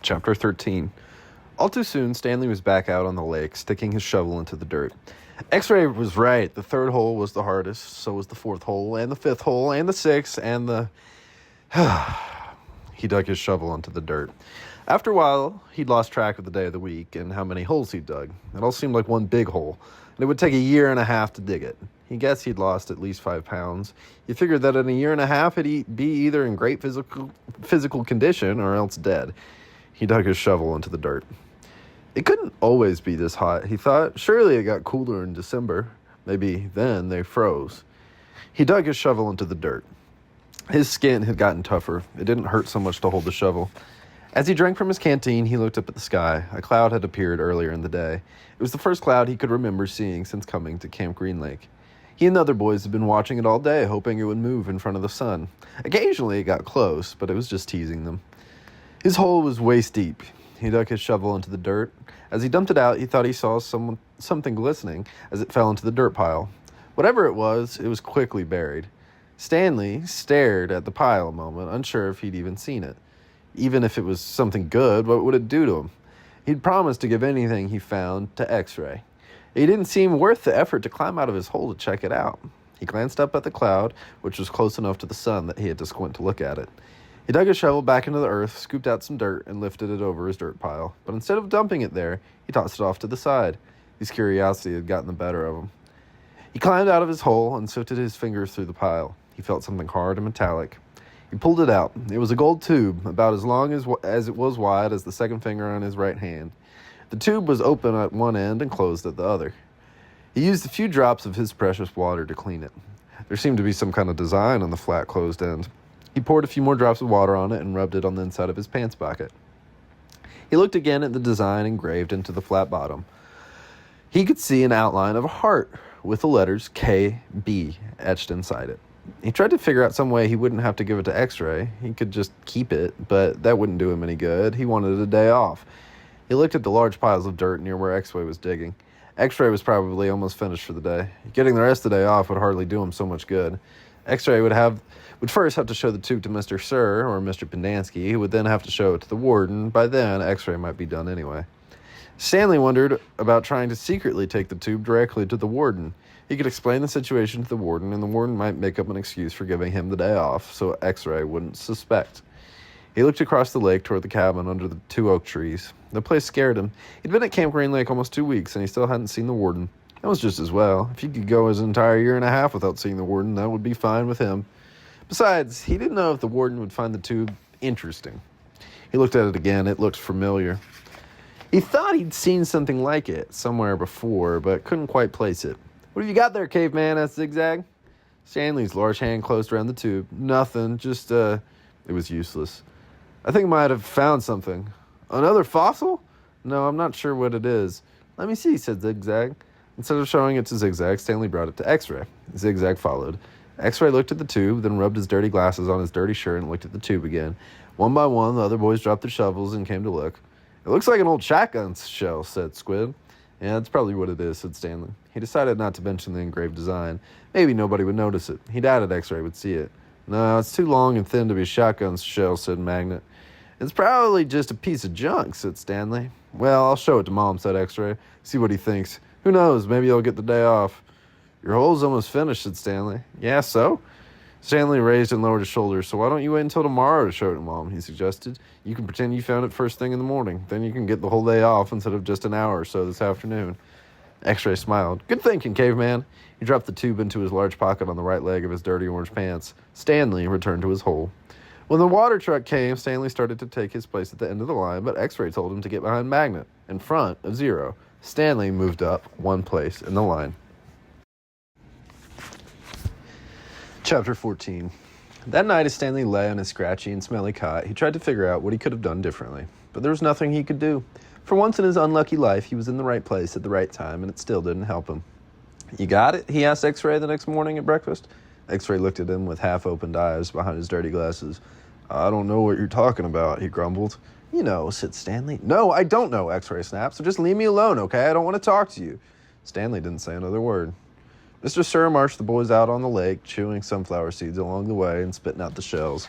Chapter 13. All too soon, Stanley was back out on the lake, sticking his shovel into the dirt. X-Ray was right. The third hole was the hardest, so was the fourth hole, and the fifth hole, and the sixth, and the... He dug his shovel into the dirt. After a while, he'd lost track of the day of the week and how many holes he'd dug. It all seemed like one big hole, and it would take a year and a half to dig it. He guessed he'd lost at least 5 pounds. He figured that in a year and a half, he'd be either in great physical condition or else dead. He dug his shovel into the dirt. It couldn't always be this hot, he thought. Surely it got cooler in December. Maybe then they froze. He dug his shovel into the dirt. His skin had gotten tougher. It didn't hurt so much to hold the shovel. As he drank from his canteen, he looked up at the sky. A cloud had appeared earlier in the day. It was the first cloud he could remember seeing since coming to Camp Green Lake. He and the other boys had been watching it all day, hoping it would move in front of the sun. Occasionally it got close, but it was just teasing them. His hole was waist deep. He dug his shovel into the dirt. As he dumped it out, he thought he saw something glistening as it fell into the dirt pile. Whatever it was quickly buried. Stanley stared at the pile a moment, unsure if he'd even seen it. Even if it was something good, what would it do to him? He'd promised to give anything he found to X-Ray. It didn't seem worth the effort to climb out of his hole to check it out. He glanced up at the cloud, which was close enough to the sun that he had to squint to look at it. He dug his shovel back into the earth, scooped out some dirt, and lifted it over his dirt pile. But instead of dumping it there, he tossed it off to the side. His curiosity had gotten the better of him. He climbed out of his hole and sifted his fingers through the pile. He felt something hard and metallic. He pulled it out. It was a gold tube, about as long as it was wide as the second finger on his right hand. The tube was open at one end and closed at the other. He used a few drops of his precious water to clean it. There seemed to be some kind of design on the flat closed end. He poured a few more drops of water on it and rubbed it on the inside of his pants pocket. He looked again at the design engraved into the flat bottom. He could see an outline of a heart with the letters KB etched inside it. He tried to figure out some way he wouldn't have to give it to X-Ray. He could just keep it, but that wouldn't do him any good. He wanted a day off. He looked at the large piles of dirt near where X-Ray was digging. X-Ray was probably almost finished for the day. Getting the rest of the day off would hardly do him so much good. X-Ray would first have to show the tube to Mr. Sir or Mr. Pendansky. He would then have to show it to the warden. By then, X-Ray might be done anyway. Stanley wondered about trying to secretly take the tube directly to the warden. He could explain the situation to the warden, and the warden might make up an excuse for giving him the day off, so X-Ray wouldn't suspect. He looked across the lake toward the cabin under the 2 oak trees. The place scared him. He'd been at Camp Green Lake almost 2 weeks, and he still hadn't seen the warden. That was just as well. If he could go his entire year and a half without seeing the warden, that would be fine with him. Besides, he didn't know if the warden would find the tube interesting. He looked at it again. It looked familiar. He thought he'd seen something like it somewhere before, but couldn't quite place it. "What have you got there, caveman?" asked Zigzag. Stanley's large hand closed around the tube. "Nothing, just, It was useless. "I think I might have found something." "Another fossil?" "No, I'm not sure what it is." "Let me see," said Zigzag. Instead of showing it to Zigzag, Stanley brought it to X-Ray. Zigzag followed. X-Ray looked at the tube, then rubbed his dirty glasses on his dirty shirt and looked at the tube again. One by one, the other boys dropped their shovels and came to look. "It looks like an old shotgun shell," said Squid. "Yeah, that's probably what it is," said Stanley. He decided not to mention the engraved design. Maybe nobody would notice it. He doubted X-Ray would see it. "No, it's too long and thin to be a shotgun shell," said Magnet. "It's probably just a piece of junk," said Stanley. "Well, I'll show it to Mom," said X-Ray. "See what he thinks. Who knows, maybe he'll get the day off." "Your hole's almost finished," said Stanley. "Yeah, so?" Stanley raised and lowered his shoulders. "So why don't you wait until tomorrow to show it to Mom?" he suggested. "You can pretend you found it first thing in the morning. Then you can get the whole day off instead of just an hour or so this afternoon." X-Ray smiled. "Good thinking, caveman." He dropped the tube into his large pocket on the right leg of his dirty orange pants. Stanley returned to his hole. When the water truck came, Stanley started to take his place at the end of the line, but X-Ray told him to get behind Magnet, in front of Zero. Stanley moved up 1 place in the line. Chapter 14. That night, as Stanley lay on his scratchy and smelly cot, he tried to figure out what he could have done differently. But there was nothing he could do. For once in his unlucky life, he was in the right place at the right time, and it still didn't help him. "You got it?" he asked X-Ray the next morning at breakfast. X-Ray looked at him with half-opened eyes behind his dirty glasses. "I don't know what you're talking about," he grumbled. "You know," said Stanley. "No, I don't know," X-Ray snapped, "so just leave me alone, okay? I don't want to talk to you." Stanley didn't say another word. Mr. Sir marched the boys out on the lake, chewing sunflower seeds along the way and spitting out the shells.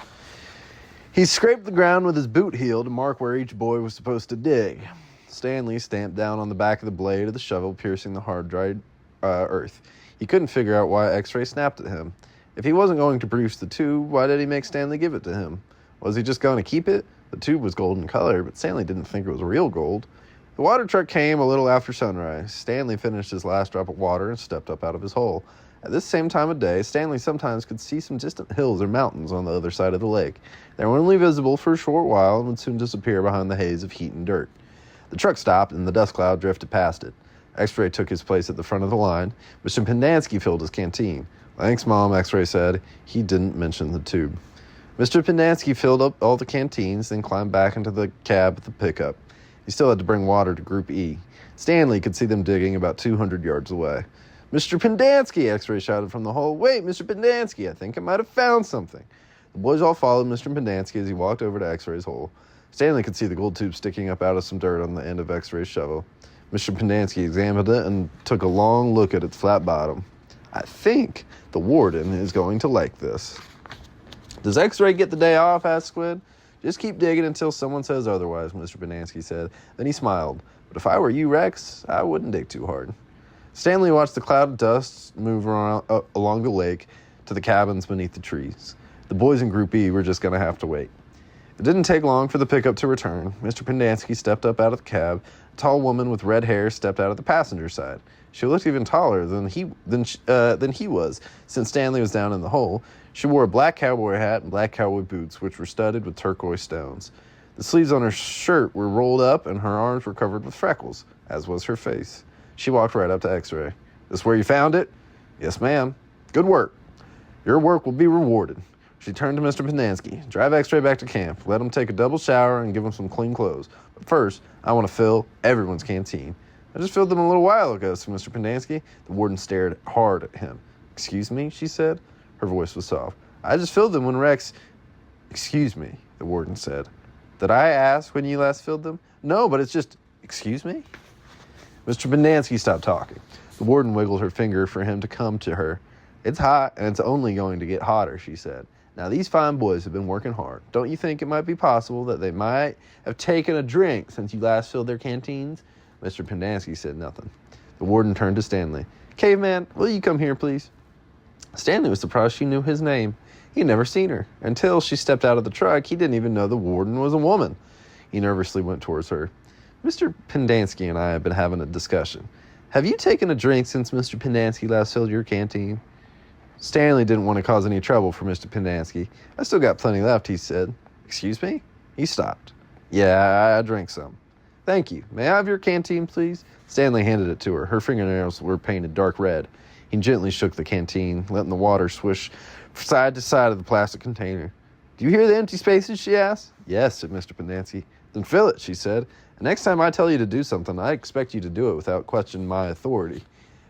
He scraped the ground with his boot heel to mark where each boy was supposed to dig. Stanley stamped down on the back of the blade of the shovel, piercing the hard-dried earth. He couldn't figure out why X-Ray snapped at him. If he wasn't going to produce the tube, why did he make Stanley give it to him? Was he just going to keep it? The tube was golden color, but Stanley didn't think it was real gold. The water truck came a little after sunrise. Stanley finished his last drop of water and stepped up out of his hole. At this same time of day, Stanley sometimes could see some distant hills or mountains on the other side of the lake. They were only visible for a short while and would soon disappear behind the haze of heat and dirt. The truck stopped, and the dust cloud drifted past it. X-Ray took his place at the front of the line. Mr. Pendanski filled his canteen. "Thanks, Mom," X-Ray said. He didn't mention the tube. Mr. Pendanski filled up all the canteens, then climbed back into the cab at the pickup. He still had to bring water to Group E. Stanley could see them digging about 200 yards away. "Mr. Pendanski!" X-Ray shouted from the hole. "Wait, Mr. Pendanski, I think I might have found something." The boys all followed Mr. Pendanski as he walked over to X-Ray's hole. Stanley could see the gold tube sticking up out of some dirt on the end of X-Ray's shovel. Mr. Pendanski examined it and took a long look at its flat bottom. "I think the warden is going to like this." "Does X-Ray get the day off?" asked Squid. "Just keep digging until someone says otherwise," Mr. Pendanski said. Then he smiled. "But if I were you, Rex, I wouldn't dig too hard." Stanley watched the cloud of dust move around, along the lake to the cabins beneath the trees. The boys in Group E were just going to have to wait. It didn't take long for the pickup to return. Mr. Pendanski stepped up out of the cab. A tall woman with red hair stepped out of the passenger side. She looked even taller than he was, since Stanley was down in the hole. She wore a black cowboy hat and black cowboy boots, which were studded with turquoise stones. The sleeves on her shirt were rolled up, and her arms were covered with freckles, as was her face. She walked right up to X-Ray. "This where you found it?" "Yes, ma'am." "Good work. Your work will be rewarded." She turned to Mr. Pendanski. "Drive X-Ray back to camp. Let him take a double shower and give him some clean clothes. But first, I want to fill everyone's canteen." "I just filled them a little while ago," said Mr. Pendanski. The warden stared hard at him. "Excuse me," she said. Her voice was soft. "I just filled them when Rex—" "Excuse me," the warden said. "Did I ask when you last filled them?" "No, but it's just—" "Excuse me?" Mr. Pendanski stopped talking. The warden wiggled her finger for him to come to her. "It's hot, and it's only going to get hotter," she said. "Now, these fine boys have been working hard. Don't you think it might be possible that they might have taken a drink since you last filled their canteens?" Mr. Pendanski said nothing. The warden turned to Stanley. "Caveman, will you come here, please?" Stanley was surprised she knew his name. He'd never seen her. Until she stepped out of the truck, he didn't even know the warden was a woman. He nervously went towards her. "Mr. Pendanski and I have been having a discussion. Have you taken a drink since Mr. Pendanski last filled your canteen?" Stanley didn't want to cause any trouble for Mr. Pendanski. "I still got plenty left," he said. "Excuse me?" He stopped. "Yeah, I drank some." "Thank you. May I have your canteen, please?" Stanley handed it to her. Her fingernails were painted dark red. He gently shook the canteen, letting the water swish side to side of the plastic container. "Do you hear the empty spaces?" she asked. "Yes," said Mr. Pendanski. "Then fill it," she said. "And next time I tell you to do something, I expect you to do it without questioning my authority.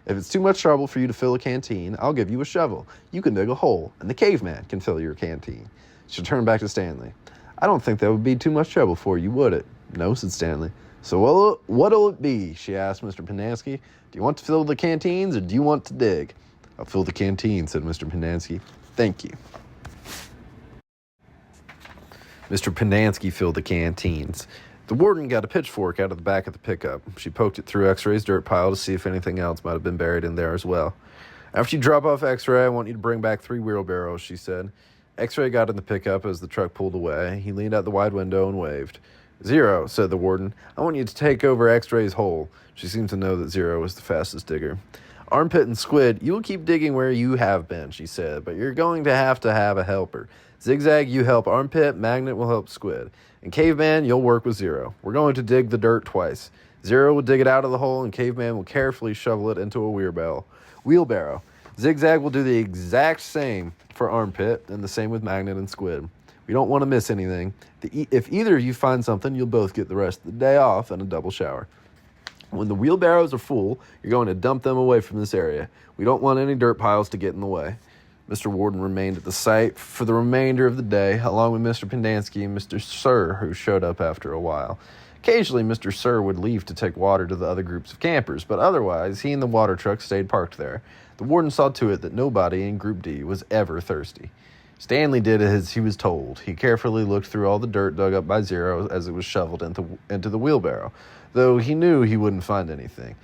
If it's too much trouble for you to fill a canteen, I'll give you a shovel. You can dig a hole, and the caveman can fill your canteen." She turned back to Stanley. "I don't think that would be too much trouble for you, would it?" "No," said Stanley. "So what'll it be?" she asked Mr. Pendanski. "Do you want to fill the canteens, or do you want to dig?" "I'll fill the canteen," said Mr. Pendanski. "Thank you." Mr. Pendanski filled the canteens. The warden got a pitchfork out of the back of the pickup. She poked it through X-Ray's dirt pile to see if anything else might have been buried in there as well. "After you drop off X-Ray, I want you to bring back 3 wheelbarrows," she said. X-Ray got in the pickup as the truck pulled away. He leaned out the wide window and waved. "Zero," said the warden. "I want you to take over X-Ray's hole." She seemed to know that Zero was the fastest digger. "Armpit and Squid, you will keep digging where you have been," she said, "but you're going to have a helper. Zigzag, you help Armpit, Magnet will help Squid. And Caveman, you'll work with Zero. We're going to dig the dirt twice. Zero will dig it out of the hole, and Caveman will carefully shovel it into a wheelbarrow. Zigzag will do the exact same for Armpit, and the same with Magnet and Squid. We don't want to miss anything. If either of you find something, you'll both get the rest of the day off and a double shower. When the wheelbarrows are full, you're going to dump them away from this area. We don't want any dirt piles to get in the way." Mr. Warden remained at the site for the remainder of the day, along with Mr. Pendanski and Mr. Sir, who showed up after a while. Occasionally, Mr. Sir would leave to take water to the other groups of campers, but otherwise, he and the water truck stayed parked there. The warden saw to it that nobody in Group D was ever thirsty. Stanley did as he was told. He carefully looked through all the dirt dug up by Zero as it was shoveled into the wheelbarrow, though he knew he wouldn't find anything.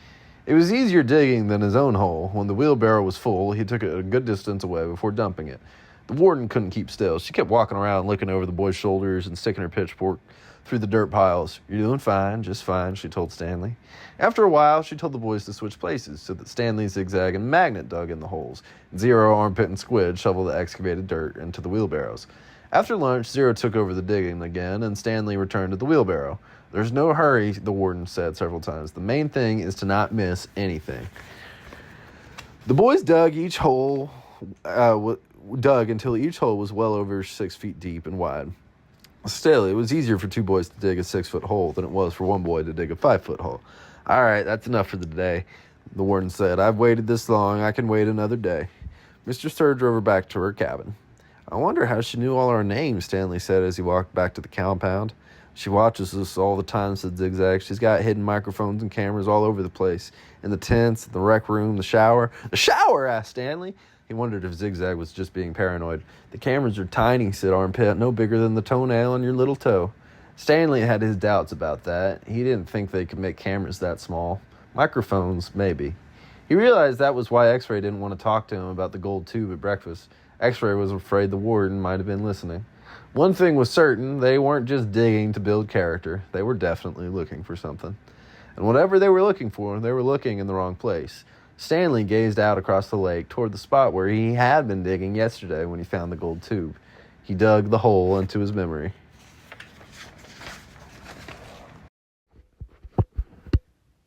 It was easier digging than his own hole. When the wheelbarrow was full, he took it a good distance away before dumping it. The warden couldn't keep still. She kept walking around, looking over the boy's shoulders and sticking her pitchfork through the dirt piles. "You're doing fine, just fine," she told Stanley. After a while, she told the boys to switch places so that Stanley, Zigzag, and Magnet dug in the holes. Zero, Armpit, and Squid shoveled the excavated dirt into the wheelbarrows. After lunch, Zero took over the digging again, and Stanley returned to the wheelbarrow. "There's no hurry," the warden said several times. "The main thing is to not miss anything." The boys dug until each hole was well over 6 feet deep and wide. Still, it was easier for two boys to dig a 6-foot hole than it was for one boy to dig a 5-foot hole. "All right, that's enough for the day," the warden said. "I've waited this long. I can wait another day." Mr. Sir drove her back to her cabin. "I wonder how she knew all our names," Stanley said as he walked back to the compound. "She watches us all the time," said Zigzag. "She's got hidden microphones and cameras all over the place. In the tents, the rec room, the shower." "The shower?" asked Stanley. He wondered if Zigzag was just being paranoid. "The cameras are tiny," said Armpit, "no bigger than the toenail on your little toe." Stanley had his doubts about that. He didn't think they could make cameras that small. Microphones, maybe. He realized that was why X-Ray didn't want to talk to him about the gold tube at breakfast. X-Ray was afraid the warden might have been listening. One thing was certain, they weren't just digging to build character. They were definitely looking for something. And whatever they were looking for, they were looking in the wrong place. Stanley gazed out across the lake toward the spot where he had been digging yesterday when he found the gold tube. He dug the hole into his memory.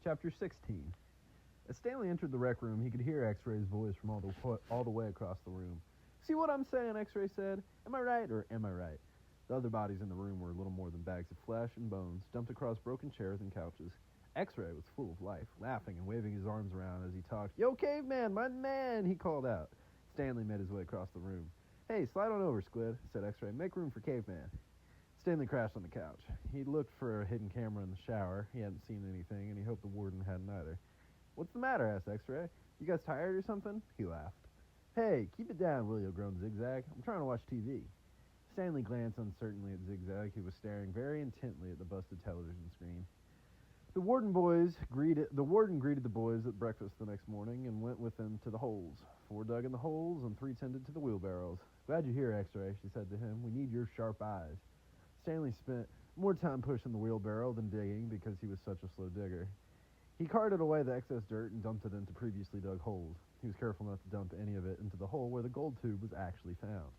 Chapter 16. As Stanley entered the rec room, he could hear X-Ray's voice from all the way across the room. "See what I'm saying?" X-Ray said. "Am I right or am I right?" The other bodies in the room were little more than bags of flesh and bones, dumped across broken chairs and couches. X-Ray was full of life, laughing and waving his arms around as he talked. "Yo, caveman, my man," he called out. Stanley made his way across the room. "Hey, slide on over, Squid," said X-Ray. "Make room for caveman." Stanley crashed on the couch. He looked for a hidden camera in the shower. He hadn't seen anything, and he hoped the warden hadn't either. "What's the matter?" asked X-Ray. "You guys tired or something?" He laughed. "Hey, keep it down, will you?" groaned Zigzag. "I'm trying to watch TV." Stanley glanced uncertainly at Zigzag, who was staring very intently at the busted television screen. The warden greeted the boys at breakfast the next morning and went with them to the holes. 4 dug in the holes and 3 tended to the wheelbarrows. "Glad you're here, X-Ray," she said to him. "We need your sharp eyes." Stanley spent more time pushing the wheelbarrow than digging because he was such a slow digger. He carted away the excess dirt and dumped it into previously dug holes. He was careful not to dump any of it into the hole where the gold tube was actually found.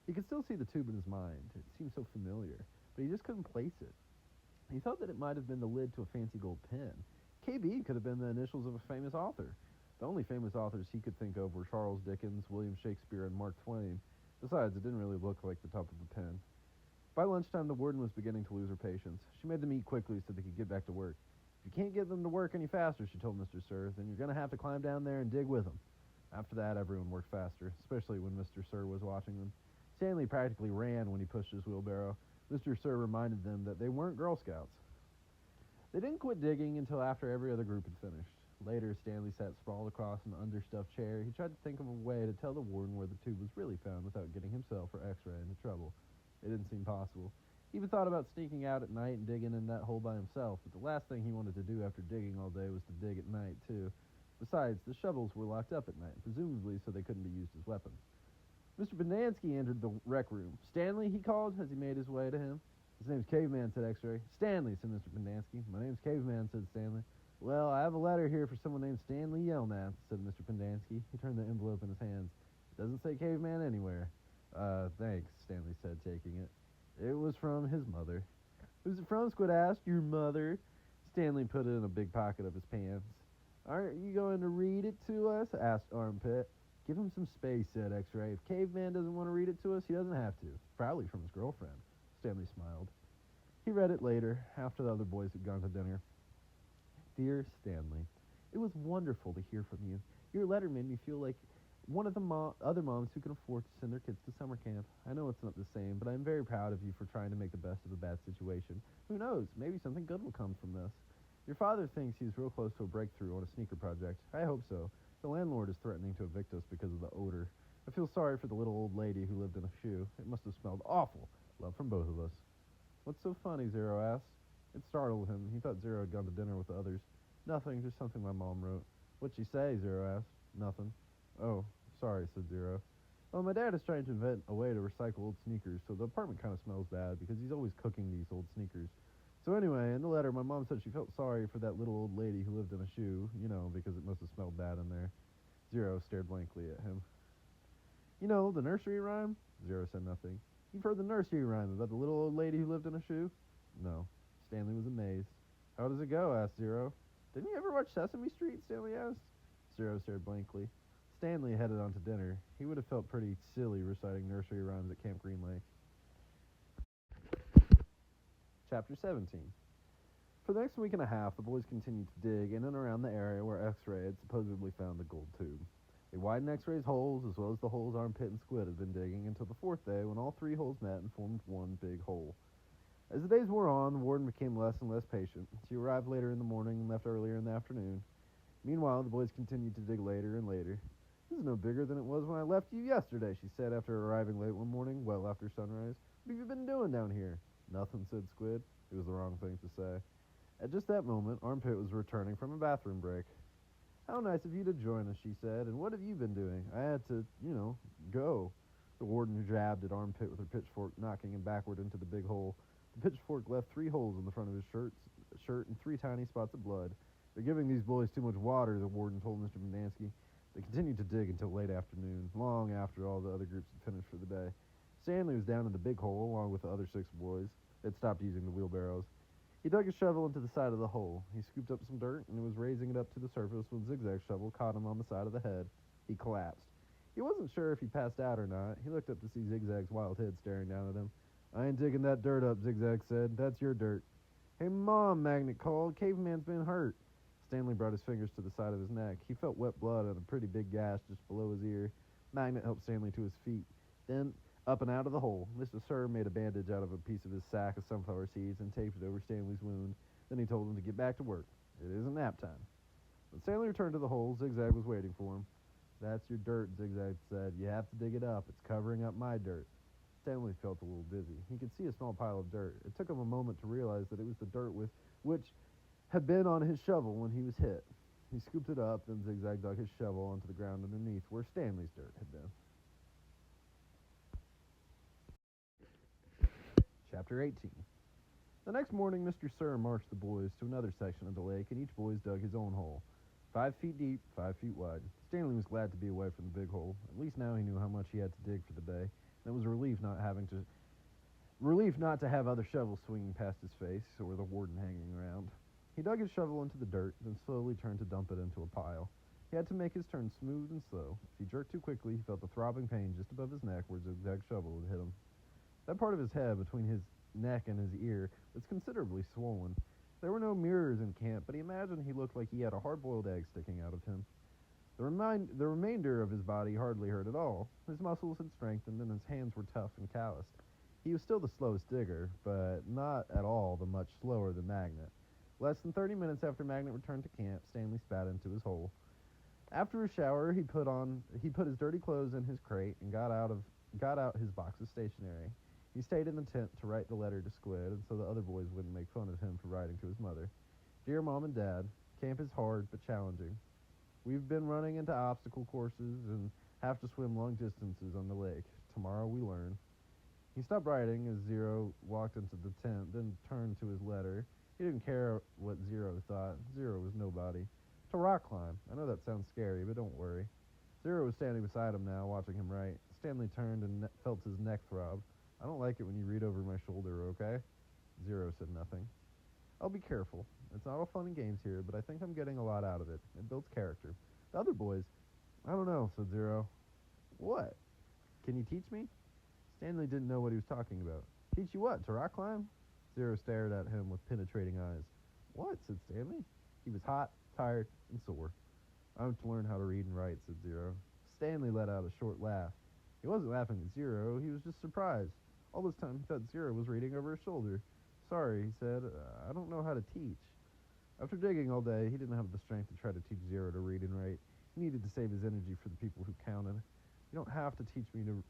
He could still see the tube in his mind. It seemed so familiar, but he just couldn't place it. He thought that it might have been the lid to a fancy gold pen. KB could have been the initials of a famous author. The only famous authors he could think of were Charles Dickens, William Shakespeare, and Mark Twain. Besides, it didn't really look like the top of a pen. By lunchtime, the warden was beginning to lose her patience. She made them eat quickly so they could get back to work. "If you can't get them to work any faster," she told Mr. Sir, "then you're going to have to climb down there and dig with them." After that, everyone worked faster, especially when Mr. Sir was watching them. Stanley practically ran when he pushed his wheelbarrow. Mr. Sir reminded them that they weren't Girl Scouts. They didn't quit digging until after every other group had finished. Later, Stanley sat sprawled across an understuffed chair. He tried to think of a way to tell the warden where the tube was really found without getting himself or X-Ray into trouble. It didn't seem possible. He even thought about sneaking out at night and digging in that hole by himself, but the last thing he wanted to do after digging all day was to dig at night, too. Besides, the shovels were locked up at night, presumably so they couldn't be used as weapons. Mr. Pendanski entered the rec room. "Stanley," he called as he made his way to him. "His name's Caveman," said X-Ray. "Stanley," said Mr. Pendanski. "My name's Caveman," said Stanley. "Well, I have a letter here for someone named Stanley Yelnath," said Mr. Pendanski. He turned the envelope in his hands. "It doesn't say Caveman anywhere." Thanks," Stanley said, taking it. It was from his mother. "Who's it from?" Squid asked. "Your mother." Stanley put it in a big pocket of his pants. "Aren't you going to read it to us?" asked Armpit. "Give him some space," said X-Ray. "If Caveman doesn't want to read it to us, he doesn't have to. Probably from his girlfriend." Stanley smiled. He read it later, after the other boys had gone to dinner. "Dear Stanley, it was wonderful to hear from you. Your letter made me feel like one of the other moms who can afford to send their kids to summer camp. I know it's not the same, but I'm very proud of you for trying to make the best of a bad situation. Who knows, maybe something good will come from this. Your father thinks he's real close to a breakthrough on a sneaker project. I hope so. The landlord is threatening to evict us because of the odor. I feel sorry for the little old lady who lived in a shoe. It must have smelled awful. Love from both of us. What's so funny? Zero asked. It startled him. He thought Zero had gone to dinner with the others. Nothing, just something my mom wrote. What'd she say? Zero asked. Nothing. Oh, sorry, said Zero. Well, my dad is trying to invent a way to recycle old sneakers, so the apartment kind of smells bad because he's always cooking these old sneakers. So anyway, in the letter, my mom said she felt sorry for that little old lady who lived in a shoe, because it must have smelled bad in there. Zero stared blankly at him. You know, the nursery rhyme? Zero said nothing. You've heard the nursery rhyme about the little old lady who lived in a shoe? No. Stanley was amazed. How does it go? Asked Zero. Didn't you ever watch Sesame Street? Stanley asked. Zero stared blankly. Stanley headed on to dinner. He would have felt pretty silly reciting nursery rhymes at Camp Green Lake. Chapter 17. For the next week and a half, the boys continued to dig in and around the area where X-Ray had supposedly found the gold tube. They widened X-Ray's holes as well as the holes Armpit and Squid had been digging until the fourth day when all three holes met and formed one big hole. As the days wore on, the warden became less and less patient. She arrived later in the morning and left earlier in the afternoon. Meanwhile, the boys continued to dig later and later. This is no bigger than it was when I left you yesterday, she said after arriving late one morning, well after sunrise. What have you been doing down here? Nothing, said Squid. It was the wrong thing to say. At just that moment, Armpit was returning from a bathroom break. How nice of you to join us, she said, and what have you been doing? I had to, go. The warden jabbed at Armpit with her pitchfork, knocking him backward into the big hole. The pitchfork left 3 holes in the front of his shirt and 3 tiny spots of blood. They're giving these boys too much water, the warden told Mr. Mendansky. They continued to dig until late afternoon, long after all the other groups had finished for the day. Stanley was down in the big hole, along with the other 6 boys. They'd stopped using the wheelbarrows. He dug his shovel into the side of the hole. He scooped up some dirt and was raising it up to the surface when Zigzag's shovel caught him on the side of the head. He collapsed. He wasn't sure if he passed out or not. He looked up to see Zigzag's wild head staring down at him. I ain't digging that dirt up, Zigzag said. That's your dirt. Hey, Mom, Magnet called. Caveman's been hurt. Stanley brought his fingers to the side of his neck. He felt wet blood and a pretty big gash just below his ear. Magnet helped Stanley to his feet. Then, up and out of the hole, Mr. Sir made a bandage out of a piece of his sack of sunflower seeds and taped it over Stanley's wound. Then he told him to get back to work. It isn't nap time. When Stanley returned to the hole, Zigzag was waiting for him. That's your dirt, Zigzag said. You have to dig it up. It's covering up my dirt. Stanley felt a little dizzy. He could see a small pile of dirt. It took him a moment to realize that it was the dirt with which had been on his shovel when he was hit. He scooped it up, then Zigzag dug his shovel onto the ground underneath where Stanley's dirt had been. Chapter 18. The next morning, Mr. Sir marched the boys to another section of the lake, and each boy dug his own hole. 5 feet deep, 5 feet wide. Stanley was glad to be away from the big hole. At least now he knew how much he had to dig for the day, and it was a relief not to have other shovels swinging past his face or the warden hanging around. He dug his shovel into the dirt, then slowly turned to dump it into a pile. He had to make his turn smooth and slow. If he jerked too quickly, he felt a throbbing pain just above his neck where Zigzag's shovel would hit him. That part of his head between his neck and his ear was considerably swollen. There were no mirrors in camp, but he imagined he looked like he had a hard-boiled egg sticking out of him. The remainder of his body hardly hurt at all. His muscles had strengthened, and his hands were tough and calloused. He was still the slowest digger, but not at all the much slower than Magnet. Less than 30 minutes after Magnet returned to camp, Stanley spat into his hole. After his shower, he put his dirty clothes in his crate and got out his box of stationery. He stayed in the tent to write the letter to Squid, and so the other boys wouldn't make fun of him for writing to his mother. Dear Mom and Dad, camp is hard but challenging. We've been running into obstacle courses and have to swim long distances on the lake. Tomorrow we learn. He stopped writing as Zero walked into the tent, then turned to his letter. He didn't care what Zero thought. Zero was nobody. To rock climb. I know that sounds scary, but don't worry. Zero was standing beside him now, watching him write. Stanley turned and felt his neck throb. I don't like it when you read over my shoulder, okay? Zero said nothing. I'll be careful. It's not all fun and games here, but I think I'm getting a lot out of it. It builds character. The other boys, I don't know, said Zero. What? Can you teach me? Stanley didn't know what he was talking about. Teach you what, to rock climb? Zero stared at him with penetrating eyes. What, said Stanley. He was hot, tired, and sore. I have to learn how to read and write, said Zero. Stanley let out a short laugh. He wasn't laughing at Zero, he was just surprised. All this time he thought Zero was reading over his shoulder. Sorry, he said, I don't know how to teach. After digging all day, he didn't have the strength to try to teach Zero to read and write. He needed to save his energy for the people who counted. You don't have to teach me to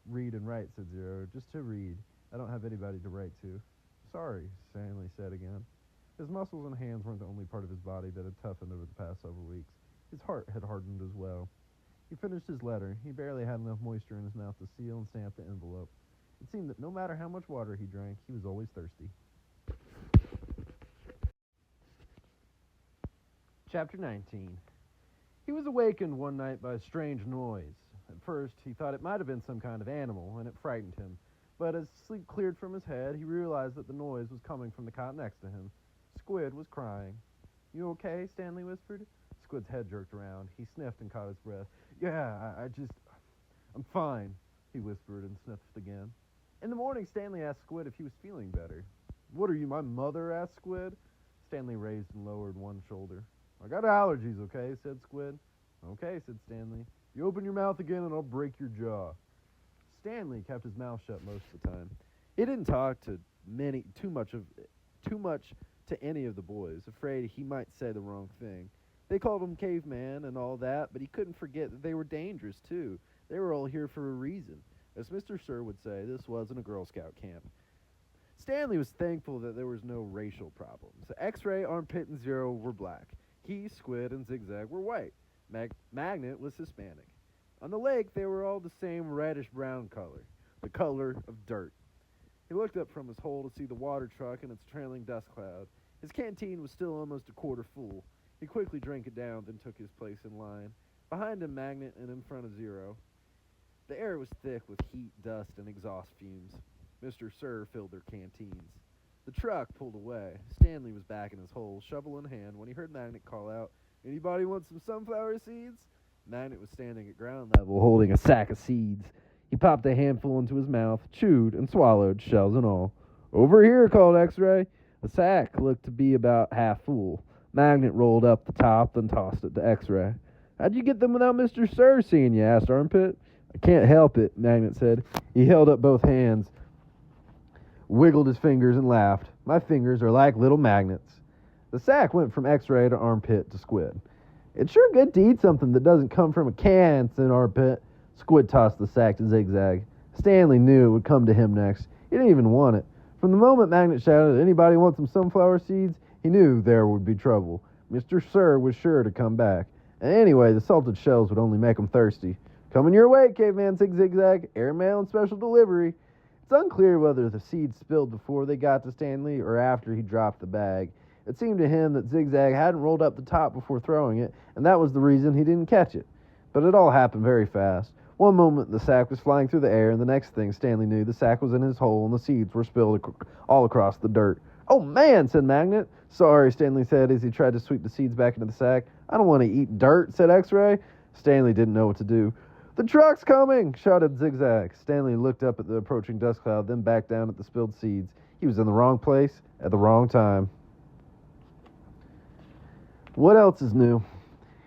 read and write, said Zero. Just to read. I don't have anybody to write to. Sorry, Stanley said again. His muscles and hands weren't the only part of his body that had toughened over the past several weeks. His heart had hardened as well. He finished his letter. He barely had enough moisture in his mouth to seal and stamp the envelope. It seemed that no matter how much water he drank, he was always thirsty. Chapter 19. He was awakened one night by a strange noise. At first, he thought it might have been some kind of animal, and it frightened him. But as sleep cleared from his head, he realized that the noise was coming from the cot next to him. Squid was crying. You okay? Stanley whispered. Squid's head jerked around. He sniffed and caught his breath. Yeah, I'm fine, he whispered and sniffed again. In the morning, Stanley asked Squid if he was feeling better. What are you, my mother? Asked Squid. Stanley raised and lowered one shoulder. I got allergies, okay, said Squid. Okay, said Stanley. You open your mouth again and I'll break your jaw. Stanley kept his mouth shut most of the time. He didn't talk to too much to any of the boys, afraid he might say the wrong thing. They called him caveman and all that, but he couldn't forget that they were dangerous, too. They were all here for a reason. As Mr. Sir would say, this wasn't a Girl Scout camp. Stanley was thankful that there was no racial problems. X-Ray, Armpit, and Zero were black. He, Squid, and Zigzag were white. Magnet was Hispanic. On the lake, they were all the same reddish-brown color, the color of dirt. He looked up from his hole to see the water truck and its trailing dust cloud. His canteen was still almost a quarter full. He quickly drank it down, then took his place in line. Behind him, Magnet, and in front of Zero. The air was thick with heat, dust, and exhaust fumes. Mr. Sir filled their canteens. The truck pulled away. Stanley was back in his hole, shovel in hand, when he heard Magnet call out, "Anybody want some sunflower seeds?" Magnet was standing at ground level, holding a sack of seeds. He popped a handful into his mouth, chewed, and swallowed, shells and all. "Over here," called X-Ray. The sack looked to be about half full. Magnet rolled up the top, then tossed it to X-Ray. "How'd you get them without Mr. Sir seeing you?" asked Armpit. "I can't help it," Magnet said. He held up both hands, wiggled his fingers, and laughed. "My fingers are like little magnets." The sack went from X-Ray to Armpit to Squid. "It's sure good to eat something that doesn't come from a can," said Armpit. Squid tossed the sack to Zigzag. Stanley knew it would come to him next. He didn't even want it. From the moment Magnet shouted, "Anybody want some sunflower seeds?" he knew there would be trouble. Mr. Sir was sure to come back. And anyway, the salted shells would only make him thirsty. "Coming your way, caveman," said Zigzag. "Airmail and special delivery." It's unclear whether the seeds spilled before they got to Stanley or after he dropped the bag. It seemed to him that Zigzag hadn't rolled up the top before throwing it, and that was the reason he didn't catch it. But it all happened very fast. One moment the sack was flying through the air, and the next thing Stanley knew, the sack was in his hole and the seeds were spilled all across the dirt. "Oh, man," said Magnet. "Sorry," Stanley said as he tried to sweep the seeds back into the sack. "I don't want to eat dirt," said X-Ray. Stanley didn't know what to do. "The truck's coming!" shouted Zigzag. Stanley looked up at the approaching dust cloud, then back down at the spilled seeds. He was in the wrong place at the wrong time. What else is new?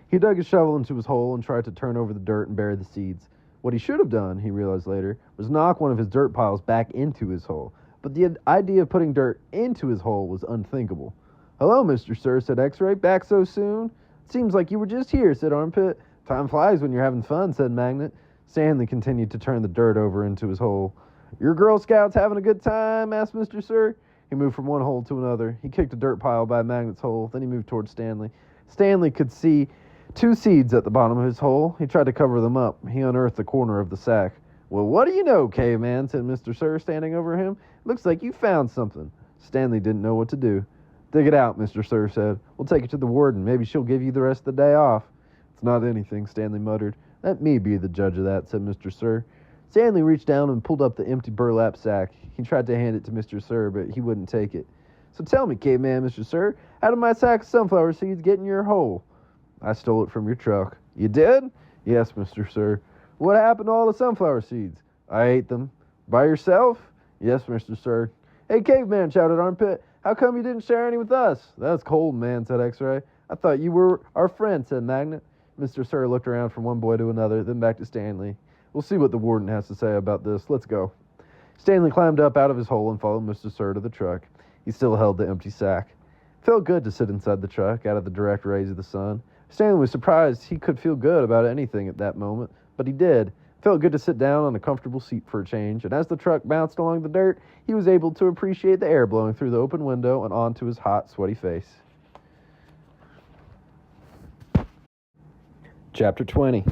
He dug his shovel into his hole and tried to turn over the dirt and bury the seeds. What he should have done, he realized later, was knock one of his dirt piles back into his hole. But the idea of putting dirt into his hole was unthinkable. "Hello, Mr. Sir," said X-Ray. "Back so soon?" "Seems like you were just here," said Armpit. "Time flies when you're having fun," said Magnet. Stanley continued to turn the dirt over into his hole. "Your Girl Scouts having a good time?" asked Mr. Sir. He moved from one hole to another. He kicked a dirt pile by Magnet's hole. Then he moved towards Stanley. Stanley could see 2 seeds at the bottom of his hole. He tried to cover them up. He unearthed the corner of the sack. "Well, what do you know, caveman?" said Mr. Sir, standing over him. "Looks like you found something." Stanley didn't know what to do. "Dig it out," Mr. Sir said. "We'll take it to the warden. Maybe she'll give you the rest of the day off." "It's not anything," Stanley muttered. "Let me be the judge of that," said Mr. Sir. Stanley reached down and pulled up the empty burlap sack. He tried to hand it to Mr. Sir, but he wouldn't take it. "So tell me, caveman, Mr. Sir, how did my sack of sunflower seeds get in your hole?" "I stole it from your truck." "You did?" "Yes, Mr. Sir." "What happened to all the sunflower seeds?" "I ate them." "By yourself?" "Yes, Mr. Sir." "Hey, caveman," shouted Armpit, "how come you didn't share any with us?" "That's cold, man," said X-Ray. "I thought you were our friend," said Magnet. Mr. Sir looked around from one boy to another, then back to Stanley. "We'll see what the warden has to say about this. Let's go." Stanley climbed up out of his hole and followed Mr. Sir to the truck. He still held the empty sack. It felt good to sit inside the truck, out of the direct rays of the sun. Stanley was surprised he could feel good about anything at that moment, but he did. Felt good to sit down on a comfortable seat for a change, and as the truck bounced along the dirt, he was able to appreciate the air blowing through the open window and onto his hot, sweaty face. Chapter 20.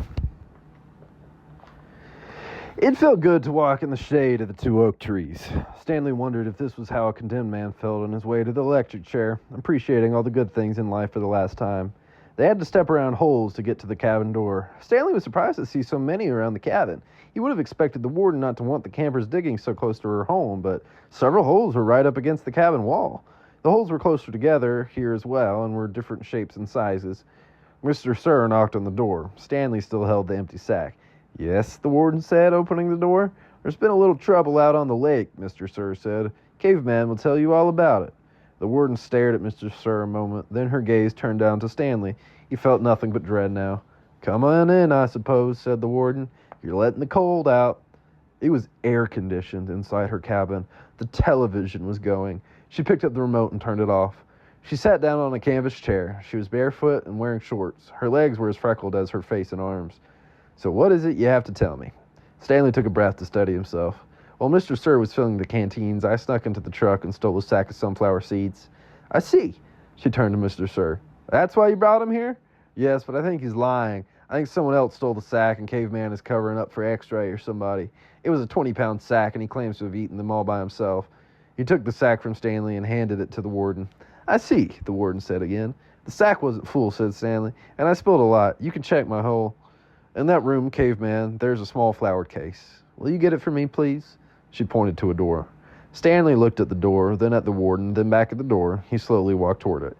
It felt good to walk in the shade of the two oak trees. Stanley wondered if this was how a condemned man felt on his way to the electric chair, appreciating all the good things in life for the last time. They had to step around holes to get to the cabin door. Stanley was surprised to see so many around the cabin. He would have expected the warden not to want the campers digging so close to her home, but several holes were right up against the cabin wall. The holes were closer together here as well and were different shapes and sizes. Mr. Sir knocked on the door. Stanley still held the empty sack. "Yes," the warden said, opening the door. "There's been a little trouble out on the lake," Mr. Sir said. "Caveman will tell you all about it." The warden stared at Mr. Sir a moment, then her gaze turned down to Stanley. He felt nothing but dread now. "Come on in, I suppose," said the warden. "You're letting the cold out." It was air-conditioned inside her cabin. The television was going. She picked up the remote and turned it off. She sat down on a canvas chair. She was barefoot and wearing shorts. Her legs were as freckled as her face and arms. "So what is it you have to tell me?" Stanley took a breath to steady himself. While Mr. Sir was filling the canteens, I snuck into the truck and stole a sack of sunflower seeds. "I see." She turned to Mr. Sir. "That's why you brought him here?" "Yes, but I think he's lying. I think someone else stole the sack and Caveman is covering up for X-Ray or somebody. It was a 20-pound sack and he claims to have eaten them all by himself." He took the sack from Stanley and handed it to the warden. "I see," the warden said again. "The sack wasn't full," said Stanley, "and I spilled a lot. You can check my hole. In that room, Caveman, there's a small flower case. Will you get it for me, please?" She pointed to a door. Stanley looked at the door, then at the warden, then back at the door. He slowly walked toward it.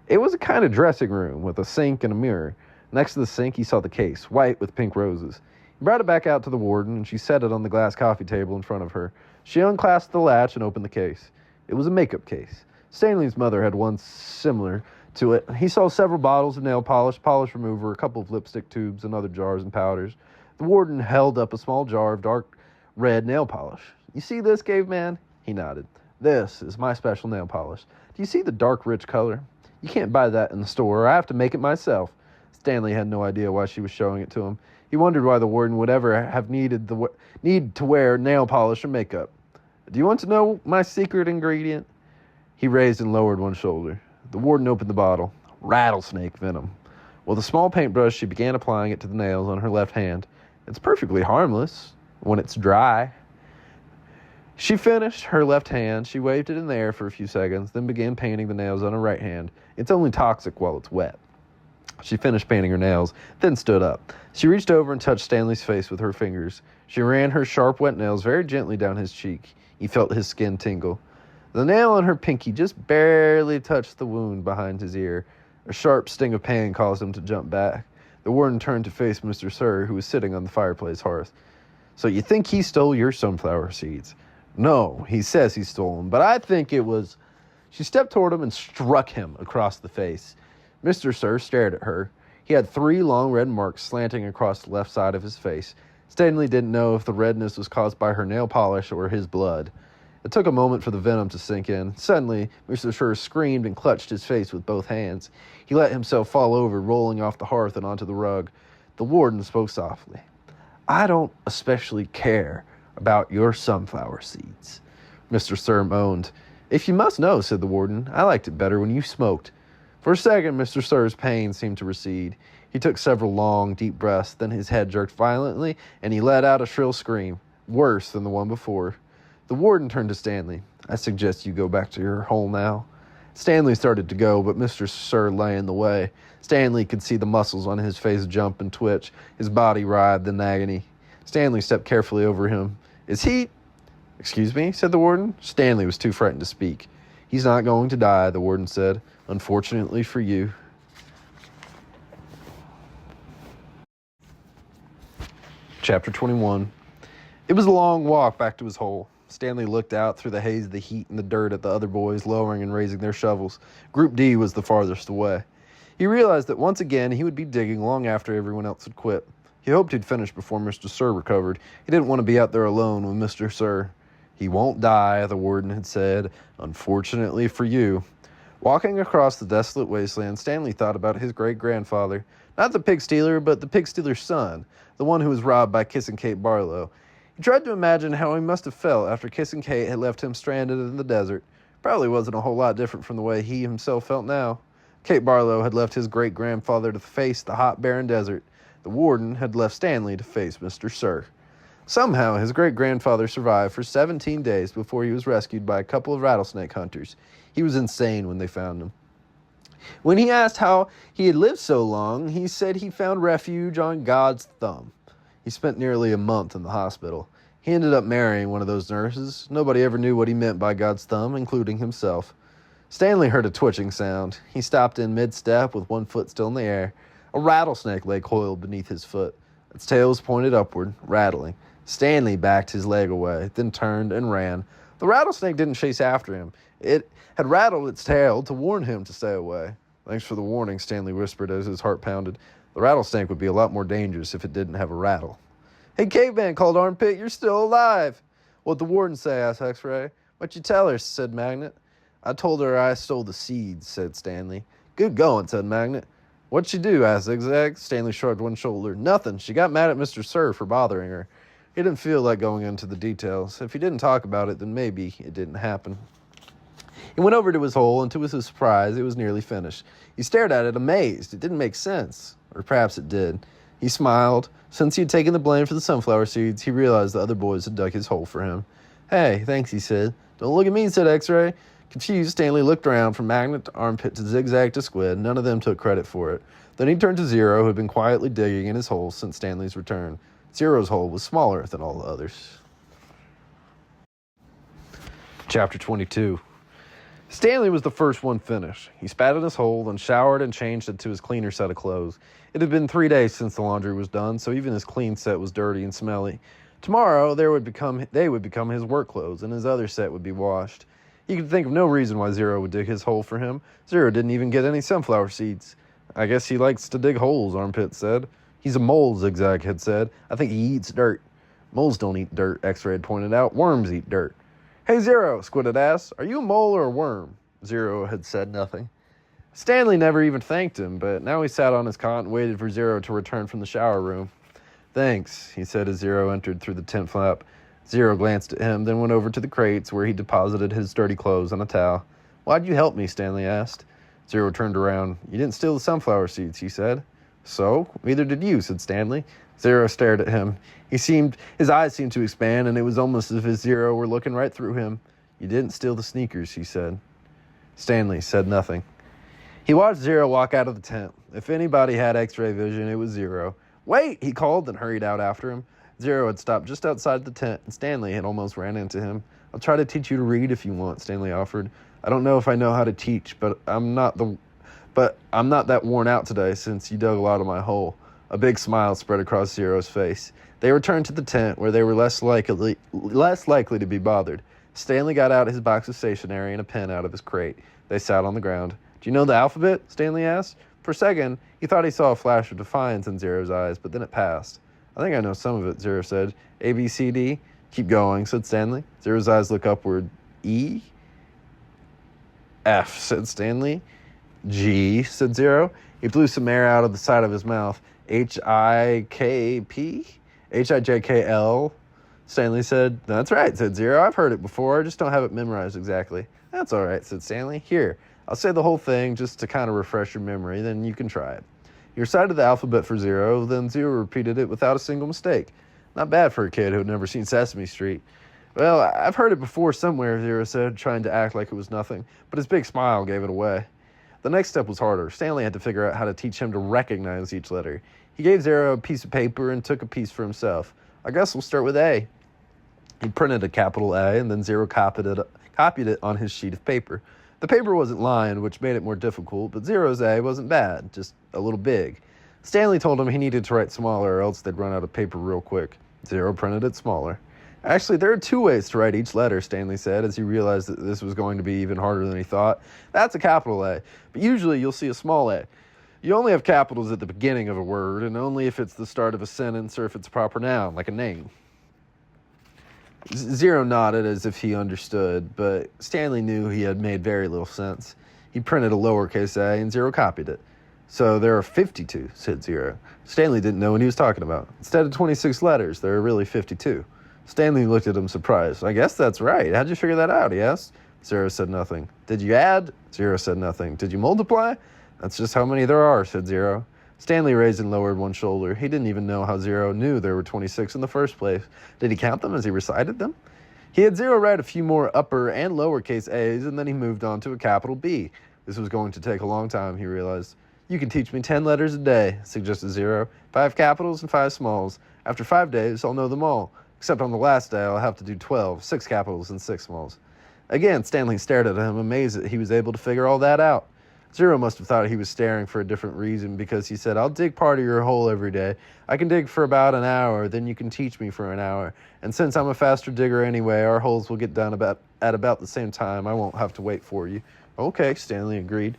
It was a kind of dressing room with a sink and a mirror. Next to the sink, he saw the case, white with pink roses. He brought it back out to the warden, and she set it on the glass coffee table in front of her. She unclasped the latch and opened the case. It was a makeup case. Stanley's mother had one similar to it. He saw several bottles of nail polish, polish remover, a couple of lipstick tubes, and other jars and powders. The warden held up a small jar of dark red nail polish. "You see this, Caveman?" He nodded. "This is my special nail polish. Do you see the dark, rich color? You can't buy that in the store. I have to make it myself." Stanley had no idea why she was showing it to him. He wondered why the warden would ever have need to wear nail polish or makeup. "Do you want to know my secret ingredient?" He raised and lowered one shoulder. The warden opened the bottle. Rattlesnake venom. With a small paintbrush, she began applying it to the nails on her left hand. "It's perfectly harmless when it's dry." She finished her left hand. She waved it in the air for a few seconds, then began painting the nails on her right hand. "It's only toxic while it's wet." She finished painting her nails, then stood up. She reached over and touched Stanley's face with her fingers. She ran her sharp, wet nails very gently down his cheek. He felt his skin tingle. The nail on her pinky just barely touched the wound behind his ear. A sharp sting of pain caused him to jump back. The warden turned to face Mr. Sir, who was sitting on the fireplace hearth. "So you think he stole your sunflower seeds?" "No, he says he stole them, but I think it was..." She stepped toward him and struck him across the face. Mr. Sir stared at her. He had 3 long red marks slanting across the left side of his face. Stanley didn't know if the redness was caused by her nail polish or his blood. It took a moment for the venom to sink in. Suddenly, Mr. Sher screamed and clutched his face with both hands. He let himself fall over, rolling off the hearth and onto the rug. The warden spoke softly. "I don't especially care about your sunflower seeds," Mr. Sir moaned. "If you must know," said the warden, "I liked it better when you smoked." For a second, Mr. Sir's pain seemed to recede. He took several long, deep breaths, then his head jerked violently, and he let out a shrill scream, worse than the one before. The warden turned to Stanley. "I suggest you go back to your hole now." Stanley started to go, but Mr. Sir lay in the way. Stanley could see the muscles on his face jump and twitch. His body writhed in agony. Stanley stepped carefully over him. "Is he—" "Excuse me," said the warden. Stanley was too frightened to speak. "He's not going to die," the warden said. "Unfortunately for you." Chapter 21. It was a long walk back to his hole. Stanley looked out through the haze of the heat and the dirt at the other boys lowering and raising their shovels. Group D was the farthest away. He realized that once again he would be digging long after everyone else had quit. He hoped he'd finish before Mr. Sir recovered. He didn't want to be out there alone with Mr. Sir. "He won't die," the warden had said. "Unfortunately for you." Walking across the desolate wasteland, Stanley thought about his great-grandfather. Not the pig stealer, but the pig stealer's son, the one who was robbed by Kissing Kate Barlow. He tried to imagine how he must have felt after Kissing Kate had left him stranded in the desert. Probably wasn't a whole lot different from the way he himself felt now. Kate Barlow had left his great-grandfather to face the hot, barren desert. The warden had left Stanley to face Mr. Sir. Somehow, his great-grandfather survived for 17 days before he was rescued by a couple of rattlesnake hunters. He was insane when they found him. When he asked how he had lived so long, he said he found refuge on God's thumb. He spent nearly a month in the hospital. He ended up marrying one of those nurses. Nobody ever knew what he meant by God's thumb, including himself. Stanley heard a twitching sound. He stopped in mid-step with one foot still in the air. A rattlesnake lay coiled beneath his foot. Its tail was pointed upward, rattling. Stanley backed his leg away, then turned and ran. The rattlesnake didn't chase after him. It had rattled its tail to warn him to stay away. Thanks for the warning, Stanley whispered as his heart pounded. The rattlesnake would be a lot more dangerous if it didn't have a rattle. Hey, caveman, called Armpit, you're still alive. What'd the warden say? Asked X-Ray. What'd you tell her? Said Magnet. I told her I stole the seeds, said Stanley. Good going, said Magnet. What'd she do? Asked Zigzag. Stanley shrugged one shoulder. Nothing. She got mad at Mr. Sir for bothering her. He didn't feel like going into the details. If he didn't talk about it, then maybe it didn't happen. He went over to his hole, and to his surprise, it was nearly finished. He stared at it, amazed. It didn't make sense. Or perhaps it did. He smiled. Since he had taken the blame for the sunflower seeds, he realized the other boys had dug his hole for him. Hey, thanks, he said. Don't look at me, said X-Ray. Confused, Stanley looked around from Magnet to Armpit to Zigzag to Squid. None of them took credit for it. Then he turned to Zero, who had been quietly digging in his hole since Stanley's return. Zero's hole was smaller than all the others. Chapter 22. Stanley was the first one finished. He spat in his hole, then showered and changed into his cleaner set of clothes. It had been 3 days since the laundry was done, so even his clean set was dirty and smelly. Tomorrow, they would become his work clothes, and his other set would be washed. He could think of no reason why Zero would dig his hole for him. Zero didn't even get any sunflower seeds. I guess he likes to dig holes, Armpit said. He's a mole, Zigzag had said. I think he eats dirt. Moles don't eat dirt, X-Ray had pointed out. Worms eat dirt. Hey, Zero, Squid had asked. Are you a mole or a worm? Zero had said nothing. Stanley never even thanked him, but now he sat on his cot and waited for Zero to return from the shower room. Thanks, he said as Zero entered through the tent flap. Zero glanced at him, then went over to the crates where he deposited his dirty clothes on a towel. Why'd you help me? Stanley asked. Zero turned around. You didn't steal the sunflower seeds, he said. So? Neither did you, said Stanley. Zero stared at him. His eyes seemed to expand, and it was almost as if Zero were looking right through him. You didn't steal the sneakers, he said. Stanley said nothing. He watched Zero walk out of the tent. If anybody had X-ray vision, it was Zero. Wait, he called, then hurried out after him. Zero had stopped just outside the tent, and Stanley had almost ran into him. I'll try to teach you to read if you want, Stanley offered. I don't know if I know how to teach, but I'm not that worn out today since you dug a lot of my hole. A big smile spread across Zero's face. They returned to the tent where they were less likely to be bothered. Stanley got out his box of stationery and a pen out of his crate. They sat on the ground. Do you know the alphabet? Stanley asked. For a second, he thought he saw a flash of defiance in Zero's eyes, but then it passed. I think I know some of it, Zero said. A, B, C, D. Keep going, said Stanley. Zero's eyes looked upward. E? F, said Stanley. G, said Zero. He blew some air out of the side of his mouth. H-I-K-P? H-I-J-K-L? Stanley said. That's right, said Zero. I've heard it before. I just don't have it memorized exactly. That's all right, said Stanley. Here, I'll say the whole thing just to kind of refresh your memory, then you can try it. He recited the alphabet for Zero, then Zero repeated it without a single mistake. Not bad for a kid who had never seen Sesame Street. Well, I've heard it before somewhere, Zero said, trying to act like it was nothing, but his big smile gave it away. The next step was harder. Stanley had to figure out how to teach him to recognize each letter. He gave Zero a piece of paper and took a piece for himself. I guess we'll start with A. He printed a capital A, and then Zero copied it on his sheet of paper. The paper wasn't lined, which made it more difficult, but Zero's A wasn't bad, just a little big. Stanley told him he needed to write smaller or else they'd run out of paper real quick. Zero printed it smaller. Actually, there are 2 ways to write each letter, Stanley said, as he realized that this was going to be even harder than he thought. That's a capital A, but usually you'll see a small a. You only have capitals at the beginning of a word, and only if it's the start of a sentence or if it's a proper noun, like a name. Zero nodded as if he understood, but Stanley knew he had made very little sense. He printed a lowercase a and Zero copied it. So there are 52, said Zero. Stanley didn't know what he was talking about. Instead of 26 letters, there are really 52. Stanley looked at him surprised. I guess that's right. How'd you figure that out, he asked. Zero said nothing. Did you add? Zero said nothing. Did you multiply? That's just how many there are, said Zero. Stanley raised and lowered one shoulder. He didn't even know how Zero knew there were 26 in the first place. Did he count them as he recited them? He had Zero write a few more upper and lowercase a's, and then he moved on to a capital B. This was going to take a long time, he realized. You can teach me 10 letters a day, suggested Zero. 5 capitals and 5 smalls. After 5 days, I'll know them all. Except on the last day, I'll have to do 12, 6 capitals and 6 smalls. Again, Stanley stared at him, amazed that he was able to figure all that out. Zero must have thought he was staring for a different reason, because he said, I'll dig part of your hole every day. I can dig for about an hour, then you can teach me for an hour. And since I'm a faster digger anyway, our holes will get done at about the same time. I won't have to wait for you. Okay, Stanley agreed.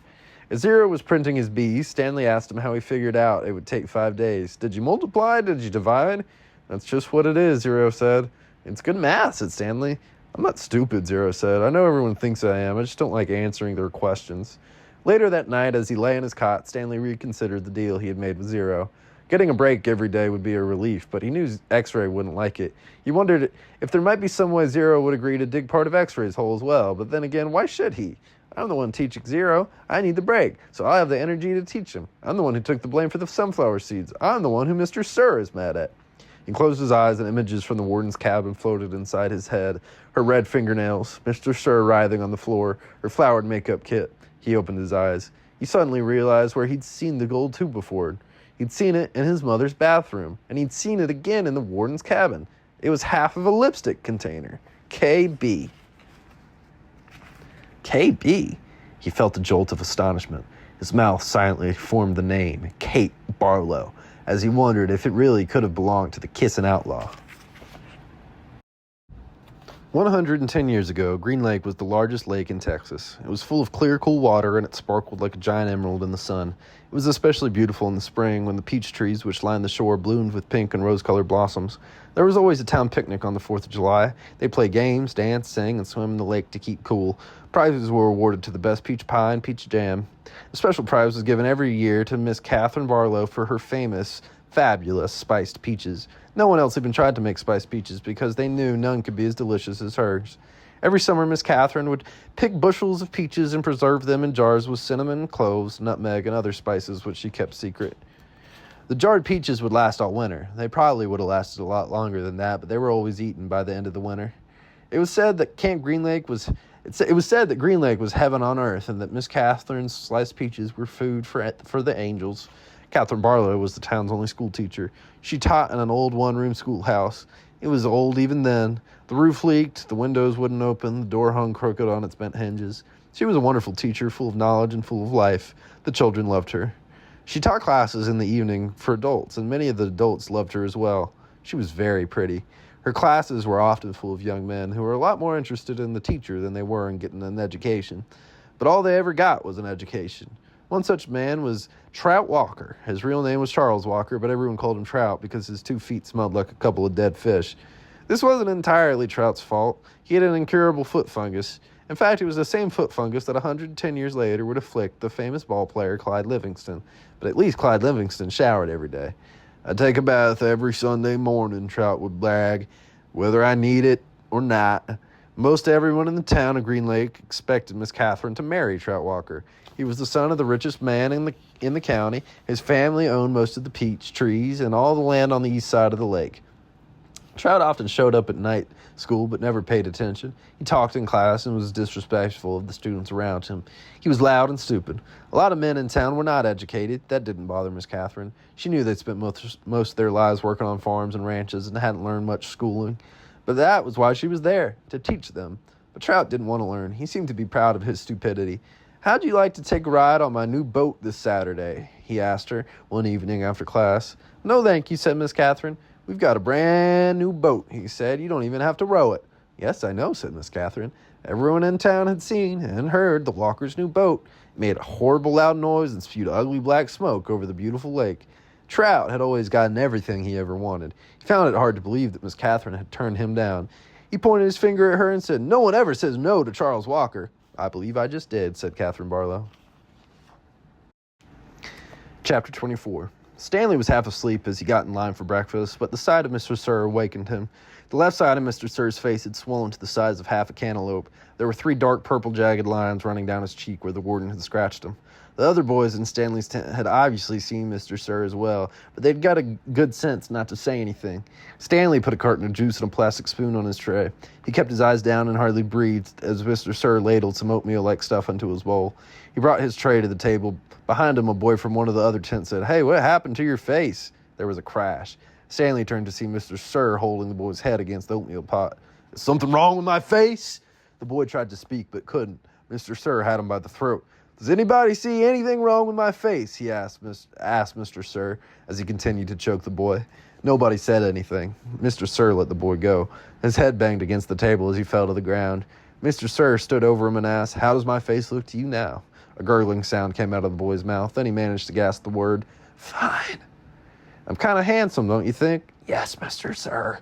As Zero was printing his B's, Stanley asked him how he figured out it would take 5 days. Did you multiply? Did you divide? That's just what it is, Zero said. It's good math, said Stanley. I'm not stupid, Zero said. I know everyone thinks I am. I just don't like answering their questions. Later that night, as he lay in his cot, Stanley reconsidered the deal he had made with Zero. Getting a break every day would be a relief, but he knew X-Ray wouldn't like it. He wondered if there might be some way Zero would agree to dig part of X-Ray's hole as well, but then again, why should he? I'm the one teaching Zero. I need the break, so I'll have the energy to teach him. I'm the one who took the blame for the sunflower seeds. I'm the one who Mr. Sir is mad at. He closed his eyes, and images from the warden's cabin floated inside his head. Her red fingernails, Mr. Sir writhing on the floor, her flowered makeup kit. He opened his eyes. He suddenly realized where he'd seen the gold tube before. He'd seen it in his mother's bathroom, and he'd seen it again in the warden's cabin. It was half of a lipstick container. KB. KB? He felt a jolt of astonishment. His mouth silently formed the name, Kate Barlow, as he wondered if it really could have belonged to the Kissin' Outlaw. 110 years ago, Green Lake was the largest lake in Texas. It was full of clear, cool water, and it sparkled like a giant emerald in the sun. It was especially beautiful in the spring when the peach trees which lined the shore bloomed with pink and rose-colored blossoms. There was always a town picnic on the 4th of July. They played games, dance, sing, and swim in the lake to keep cool. Prizes were awarded to the best peach pie and peach jam. A special prize was given every year to Miss Catherine Barlow for her famous, fabulous spiced peaches. No one else even tried to make spiced peaches because they knew none could be as delicious as hers. Every summer, Miss Catherine would pick bushels of peaches and preserve them in jars with cinnamon, cloves, nutmeg, and other spices which she kept secret. The jarred peaches would last all winter. They probably would have lasted a lot longer than that, but they were always eaten by the end of the winter. It was said that Green Lake was heaven on earth, and that Miss Catherine's sliced peaches were food for the angels. Catherine Barlow was the town's only school teacher. She taught in an old one-room schoolhouse. It was old even then. The roof leaked, the windows wouldn't open, the door hung crooked on its bent hinges. She was a wonderful teacher, full of knowledge and full of life. The children loved her. She taught classes in the evening for adults, and many of the adults loved her as well. She was very pretty. Her classes were often full of young men who were a lot more interested in the teacher than they were in getting an education. But all they ever got was an education. One such man was Trout Walker. His real name was Charles Walker, but everyone called him Trout because his 2 feet smelled like a couple of dead fish. This wasn't entirely Trout's fault. He had an incurable foot fungus. In fact, it was the same foot fungus that 110 years later would afflict the famous ball player Clyde Livingston. But at least Clyde Livingston showered every day. "I take a bath every Sunday morning," Trout would brag, "whether I need it or not." Most everyone in the town of Green Lake expected Miss Catherine to marry Trout Walker. He was the son of the richest man in the county. His family owned most of the peach trees and all the land on the east side of the lake. Trout often showed up at night school but never paid attention. He talked in class and was disrespectful of the students around him. He was loud and stupid. A lot of men in town were not educated. That didn't bother Miss Catherine. She knew they'd spent most of their lives working on farms and ranches and hadn't learned much schooling. But that was why she was there, to teach them. But Trout didn't want to learn. He seemed to be proud of his stupidity. "How'd you like to take a ride on my new boat this Saturday?" he asked her one evening after class. "No, thank you," said Miss Catherine. "We've got a brand new boat," he said. "You don't even have to row it." "Yes, I know," said Miss Catherine. Everyone in town had seen and heard the Walkers' new boat. It made a horrible loud noise and spewed ugly black smoke over the beautiful lake. Trout had always gotten everything he ever wanted. He found it hard to believe that Miss Catherine had turned him down. He pointed his finger at her and said, "No one ever says no to Charles Walker." I believe I just did, said Catherine Barlow. Chapter 24. Stanley was half asleep as he got in line for breakfast, but the sight of Mr. Sir awakened him. The left side of Mr. Sir's face had swollen to the size of half a cantaloupe. There were 3 dark purple jagged lines running down his cheek where the warden had scratched him. The other boys in Stanley's tent had obviously seen Mr. Sir as well, but they'd got a good sense not to say anything. Stanley put a carton of juice and a plastic spoon on his tray. He kept his eyes down and hardly breathed as Mr. Sir ladled some oatmeal-like stuff into his bowl. He brought his tray to the table. Behind him, a boy from one of the other tents said, "Hey, what happened to your face?" There was a crash. Stanley turned to see Mr. Sir holding the boy's head against the oatmeal pot. "Is something wrong with my face?" The boy tried to speak but couldn't. Mr. Sir had him by the throat. "Does anybody see anything wrong with my face?" he asked Mr. Sir as he continued to choke the boy. Nobody said anything. Mr. Sir let the boy go. His head banged against the table as he fell to the ground. Mr. Sir stood over him and asked, "How does my face look to you now?" A gurgling sound came out of the boy's mouth. Then he managed to gasp the word, "Fine." "I'm kind of handsome, don't you think?" "Yes, Mr. Sir."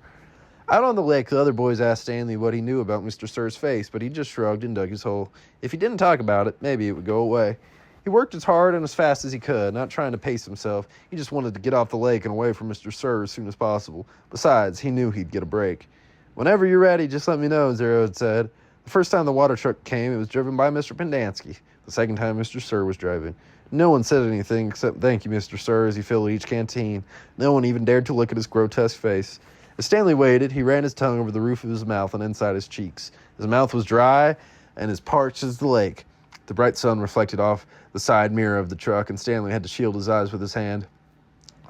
Out on the lake, the other boys asked Stanley what he knew about Mr. Sir's face, but he just shrugged and dug his hole. If he didn't talk about it, maybe it would go away. He worked as hard and as fast as he could, not trying to pace himself. He just wanted to get off the lake and away from Mr. Sir as soon as possible. Besides, he knew he'd get a break. "Whenever you're ready, just let me know," Zero had said. The first time the water truck came, it was driven by Mr. Pendanski. The second time, Mr. Sir was driving. No one said anything except "Thank you, Mr. Sir," as he filled each canteen. No one even dared to look at his grotesque face. As Stanley waited, he ran his tongue over the roof of his mouth and inside his cheeks. His mouth was dry and as parched as the lake. The bright sun reflected off the side mirror of the truck, and Stanley had to shield his eyes with his hand.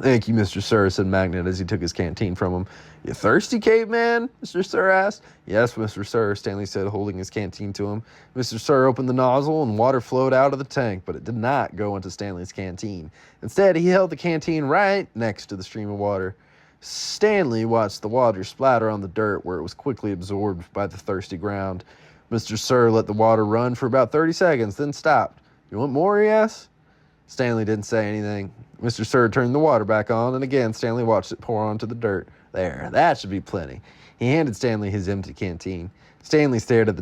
"Thank you, Mr. Sir," said Magnet as he took his canteen from him. "You thirsty, caveman?" Mr. Sir asked. "Yes, Mr. Sir," Stanley said, holding his canteen to him. Mr. Sir opened the nozzle, and water flowed out of the tank, but it did not go into Stanley's canteen. Instead, he held the canteen right next to the stream of water. Stanley watched the water splatter on the dirt, where it was quickly absorbed by the thirsty ground. Mr. Sir let the water run for about 30 seconds, then stopped. "You want more?" he asked. Stanley didn't say anything. Mr. Sir turned the water back on, and again Stanley watched it pour onto the dirt. "There, that should be plenty." He handed Stanley his empty canteen. Stanley stared at the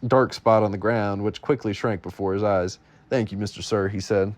dark spot on the ground, which quickly shrank before his eyes. "Thank you, Mr. Sir," he said.